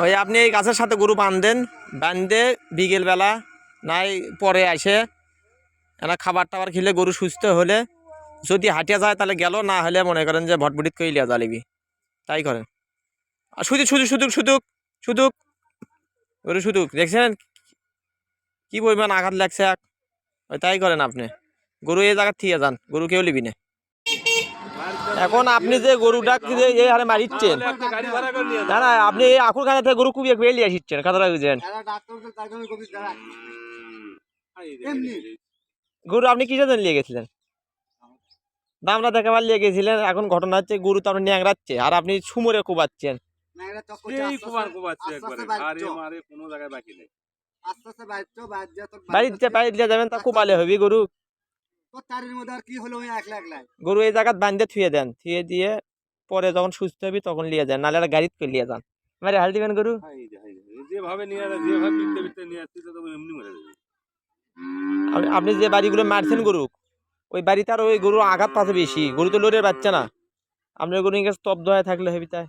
ওই আপনি এই গাছের সাথে গরু বাঁধেন, বাঁধে বিকেলবেলা নাই পরে আসে এনা খাবার টাবার খেলে গরু সুস্থ হলে যদি হাঁটিয়া যায় তাহলে গেল, না হলে মনে করেন যে ভটভটিত করে লিয়া জ্বালিবি, তাই করেন। আর শুধু শুধু শুধু শুধু শুধু গরু শুধু দেখছেন কি পরিমাণ আঘাত লাগছে ওই তাই করেন আপনি। গরু এই জায়গার থেকে যান, গরু কেউ লিবি না। এখন আপনি যে গরুটা এই হারে মারিচ্ছেন, না না আপনি এই আকুরখানা থেকে গরু কুবিয়ে কুবিয়ে লিয়ে আসছেন কাতরা বুঝছেন। গরু আপনি কিসের জন্য নিয়ে গেছিলেন? দামরা দেখাবার নিয়ে গেছিলেন। এখন ঘটনা হচ্ছে গরু তো আপনি ন্যাংরাচ্ছে আর আপনি সুমরে কোবাচ্ছেন। বাড়িতে যাবেন তা কোবালে হবি গরু। গরু এই জায়গা বান্ধে থুয়ে দেন, থুয়ে দিয়ে পরে যখন সুস্থ হবি তখন লিয়ে যান, নাহলে গাড়িতে করে লিয়ে যান। মানে হাল দিবেন গরু আপনি যে বাড়িগুলো মারছেন গরু, ওই বাড়িতে আর ওই গরু আঘাত পাচ্ছে বেশি। গরু তো লড়ে বাচ্চা না, আপনার গরু ইংরেজ স্তব্ধ হয়ে থাকলে হবি তাই।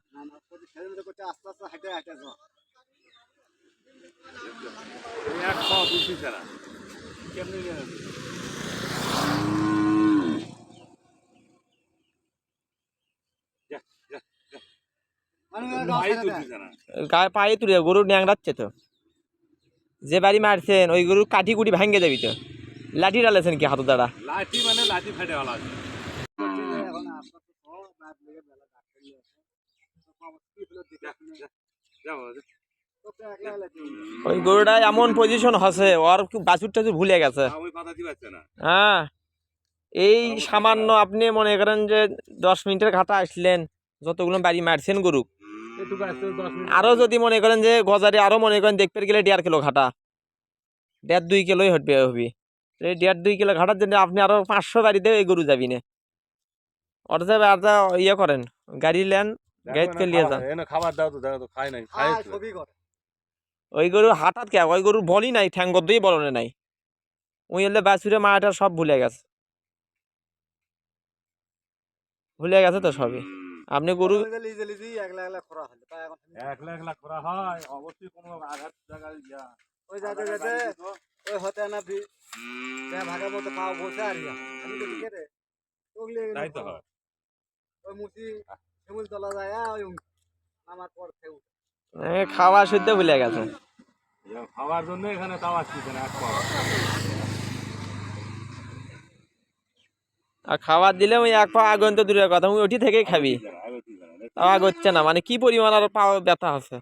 গায়ে পায়ে তুলে গরু ন্যাংরাচ্ছে তো। যে বাড়ি মারছেন ওই গরু কাঠি কুটি ভাঙ্গে যাবি তো। লাঠি ডালেছেন কি হাত দ্বারা? লাঠি মানে লাঠি ফাটে গেল। ওই গরুটা এমন পজিশন হচ্ছে ওর বাছুর টাছুর ভুলে গেছে। হ্যাঁ এই সামান্য আপনি মনে করেন যে 10 মিনিটের ঘাটা আসলেন, যতগুলো বাড়ি মারছেন গরু, আরো যদি মনে করেন যে গজারে আরো মনে করেন দেখতে গেলে 1.5 কিলো ঘাটা, 1.5-2 কিলোই হবি। এই 1.5-2 কিলো ঘাটার জন্য আপনি আরো 500 বাড়িতে এই গরু যাবি না। অর্ধেক ইয়ে করেন, গাড়ি নেন, গাড়িতে নিয়ে যান। খাবার দাও তো, দেখো তো খাই নাই। ওই গরু হাঁটাত কে, ওই গরুর বলই নাই, ঠ্যাং গদ্দই বলনে নাই। ওই হলে বাছুরে মাটা সব ভুলে গেছে, ভুলে গেছে তো সবই। আপনি গরু একলা করা হয় অবশ্যই কোনো আঘাত জায়গায় ওই যাতে যাতে ওই হতে না ভাগের মতো পাও বসে আর আমি তো ঠিক রে তাই তো হয়। ওই মুসি শিমুল তলা যায় ওই আমার পর ফেউ খাওয়া শুদ্ধ ভুলে গেছে। খাওয়ার জন্য এখানে তাও আসছে না। আর খাবার দিলে ওই 1 পা আগুন তো দূরের কথা, ওই ওটি থেকেই খাবি, তাও আগ হচ্ছে না। মানে কি পরিমাণ আর পা ব্যথা আছে।